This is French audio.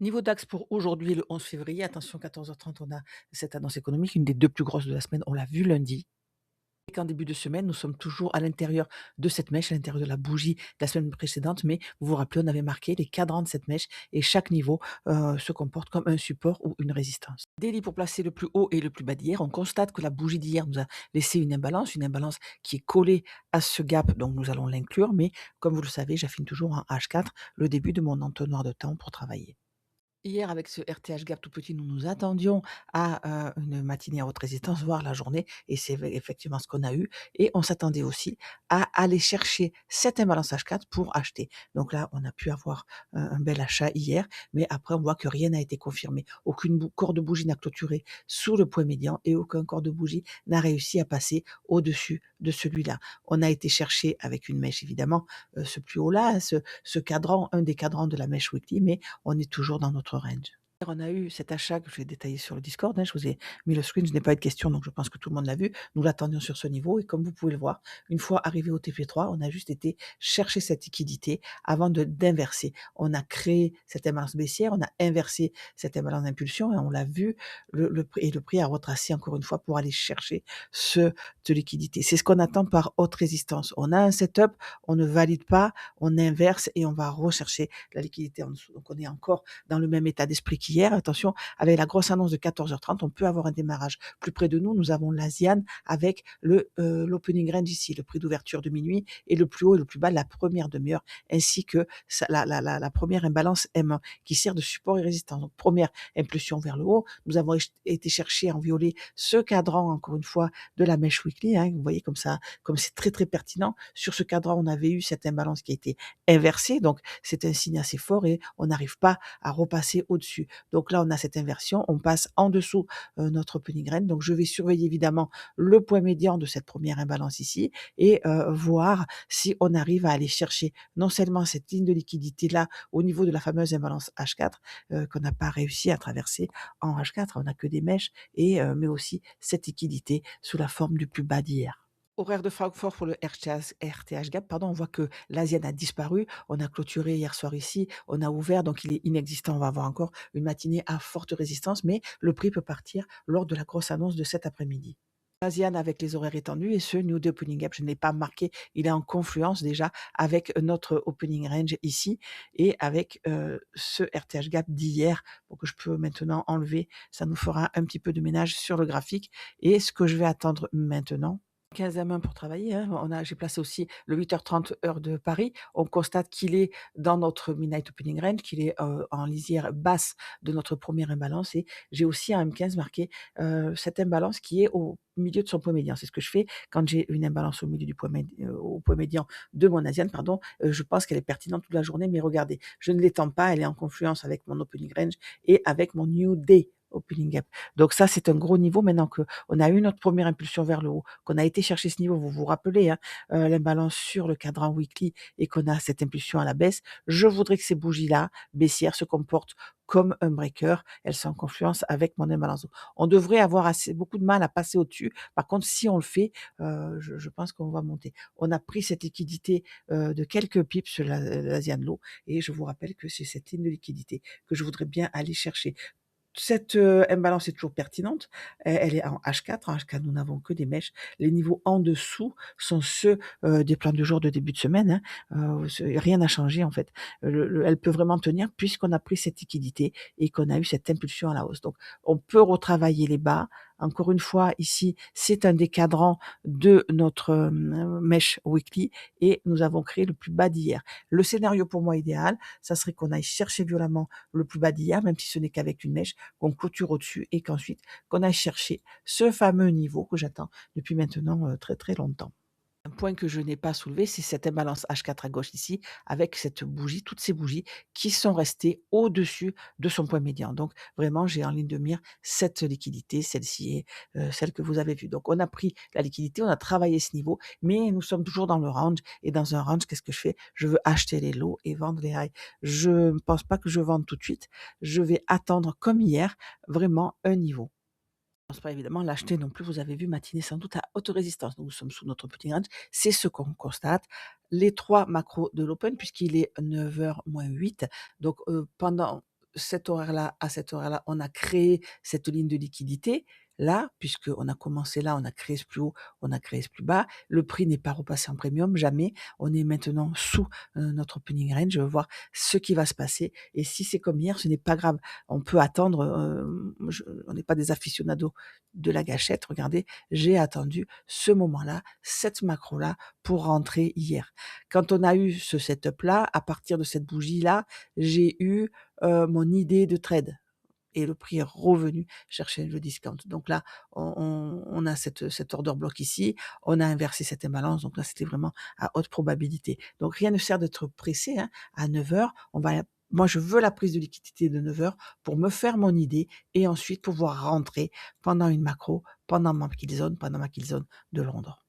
Niveau DAX pour aujourd'hui, le 11 février, attention 14h30, on a cette annonce économique, une des 2 plus grosses de la semaine, on l'a vu lundi et qu'en début de semaine, nous sommes toujours à l'intérieur de cette mèche, à l'intérieur de la bougie de la semaine précédente, mais vous vous rappelez, on avait marqué les cadrans de cette mèche et chaque niveau, se comporte comme un support ou une résistance. Daily pour placer le plus haut et le plus bas d'hier, on constate que la bougie d'hier nous a laissé une imbalance qui est collée à ce gap, donc nous allons l'inclure, mais comme vous le savez, j'affine toujours en H4, le début de mon entonnoir de temps pour travailler. Hier, avec ce RTH gap tout petit, nous nous attendions à, une matinée à haute résistance, voire la journée et c'est effectivement ce qu'on a eu et on s'attendait aussi à aller chercher cette imbalance H4 pour acheter. Donc là, on a pu avoir, un bel achat hier, mais après on voit que rien n'a été confirmé. Aucune corps de bougie n'a clôturé sous le point médian et aucun corps de bougie n'a réussi à passer au-dessus de celui-là. On a été chercher avec une mèche évidemment, ce plus haut-là, ce cadran, un des cadrans de la mèche weekly, mais on est toujours dans notre range. On a eu cet achat que je vais détailler sur le Discord, hein, je vous ai mis le screen, je n'ai pas eu de questions, donc je pense que tout le monde l'a vu. Nous l'attendions sur ce niveau et comme vous pouvez le voir, une fois arrivé au TP3, on a juste été chercher cette liquidité avant d'inverser. On a créé cette imbalance baissière, on a inversé cette imbalance d'impulsion et on l'a vu, le prix a retracé encore une fois pour aller chercher cette liquidité. C'est ce qu'on attend par haute résistance. On a un setup, on ne valide pas, on inverse et on va rechercher la liquidité en dessous. Donc on est encore dans le même état d'esprit qu'hier. Attention, avec la grosse annonce de 14h30, on peut avoir un démarrage plus près de nous. Nous avons l'Asian avec l'opening range ici, le prix d'ouverture de minuit et le plus haut et le plus bas de la première demi-heure, ainsi que la première imbalance M1 qui sert de support et résistance. Donc première impulsion vers le haut. Nous avons été chercher en violet ce cadran, encore une fois, de la mèche weekly. Hein. Vous voyez comme ça, comme c'est très très pertinent. Sur ce cadran, on avait eu cette imbalance qui a été inversée. Donc c'est un signe assez fort et on n'arrive pas à repasser au-dessus. Donc là, on a cette inversion, on passe en dessous notre opening range. Donc je vais surveiller évidemment le point médian de cette première imbalance ici et voir si on arrive à aller chercher non seulement cette ligne de liquidité là au niveau de la fameuse imbalance H4 qu'on n'a pas réussi à traverser en H4, on n'a que des mèches et mais aussi cette liquidité sous la forme du plus bas d'hier. Horaire de Francfort pour le RTH gap, pardon, on voit que l'Asian a disparu. On a clôturé hier soir ici, on a ouvert, donc il est inexistant. On va avoir encore une matinée à forte résistance, mais le prix peut partir lors de la grosse annonce de cet après-midi. L'Asian avec les horaires étendus et ce New Day Opening Gap, je ne l'ai pas marqué, il est en confluence déjà avec notre opening range ici et avec ce RTH gap d'hier, pour que je peux maintenant enlever, ça nous fera un petit peu de ménage sur le graphique. Et ce que je vais attendre maintenant, 15 à main pour travailler, hein. J'ai placé aussi le 8h30 heure de Paris. On constate qu'il est dans notre midnight opening range, qu'il est, en lisière basse de notre première imbalance et j'ai aussi en M15 marqué, cette imbalance qui est au milieu de son point médian. C'est ce que je fais quand j'ai une imbalance au milieu du au point médian de mon Asian, pardon, je pense qu'elle est pertinente toute la journée, mais regardez, je ne l'étends pas, elle est en confluence avec mon opening range et avec mon new day opening gap. Donc ça, c'est un gros niveau maintenant qu'on a eu notre première impulsion vers le haut, qu'on a été chercher ce niveau, vous vous rappelez, hein, l'imbalance sur le cadran weekly et qu'on a cette impulsion à la baisse. Je voudrais que ces bougies-là, baissières, se comportent comme un breaker. Elles sont en confluence avec mon imbalance. On devrait avoir beaucoup de mal à passer au-dessus. Par contre, si on le fait, je pense qu'on va monter. On a pris cette liquidité de quelques pips sur l'Asian Low et je vous rappelle que c'est cette ligne de liquidité que je voudrais bien aller chercher. Cette, imbalance est toujours pertinente, elle est en H4. En H4, nous n'avons que des mèches. Les niveaux en dessous sont ceux, des plans du jour de début de semaine, hein, rien n'a changé en fait. Elle peut vraiment tenir puisqu'on a pris cette liquidité et qu'on a eu cette impulsion à la hausse. Donc on peut retravailler les bas. Encore une fois, ici, c'est un des cadrans de notre, mèche weekly et nous avons créé le plus bas d'hier. Le scénario pour moi idéal, ça serait qu'on aille chercher violemment le plus bas d'hier, même si ce n'est qu'avec une mèche, qu'on clôture au-dessus et qu'ensuite qu'on aille chercher ce fameux niveau que j'attends depuis maintenant très très longtemps. Un point que je n'ai pas soulevé, c'est cette imbalance H4 à gauche ici, avec cette bougie, toutes ces bougies qui sont restées au-dessus de son point médian. Donc vraiment, j'ai en ligne de mire cette liquidité, celle-ci est celle que vous avez vue. Donc on a pris la liquidité, on a travaillé ce niveau, mais nous sommes toujours dans le range. Et dans un range, qu'est-ce que je fais? Je veux acheter les lots et vendre les highs. Je ne pense pas que je vende tout de suite. Je vais attendre comme hier, vraiment un niveau. Je pense pas évidemment l'acheter non plus. Vous avez vu matinée sans doute à haute résistance. Nous sommes sous notre petit range. C'est ce qu'on constate. Les 3 macros de l'open puisqu'il est 9h moins 8. Donc, pendant cet horaire-là à cet horaire-là, on a créé cette ligne de liquidité. Là, puisqu'on a commencé là, on a créé ce plus haut, on a créé ce plus bas. Le prix n'est pas repassé en premium, jamais. On est maintenant sous notre opening range. Je veux voir ce qui va se passer. Et si c'est comme hier, ce n'est pas grave. On peut attendre. On n'est pas des aficionados de la gâchette. Regardez, j'ai attendu ce moment-là, cette macro-là, pour rentrer hier. Quand on a eu ce setup-là, à partir de cette bougie-là, j'ai eu mon idée de trade et le prix est revenu chercher le discount. Donc là, on a cet order block ici, on a inversé cette imbalance, donc là, c'était vraiment à haute probabilité. Donc rien ne sert d'être pressé, hein. À 9 heures, moi, je veux la prise de liquidité de 9 heures pour me faire mon idée et ensuite pouvoir rentrer pendant une macro, pendant ma kill zone de Londres.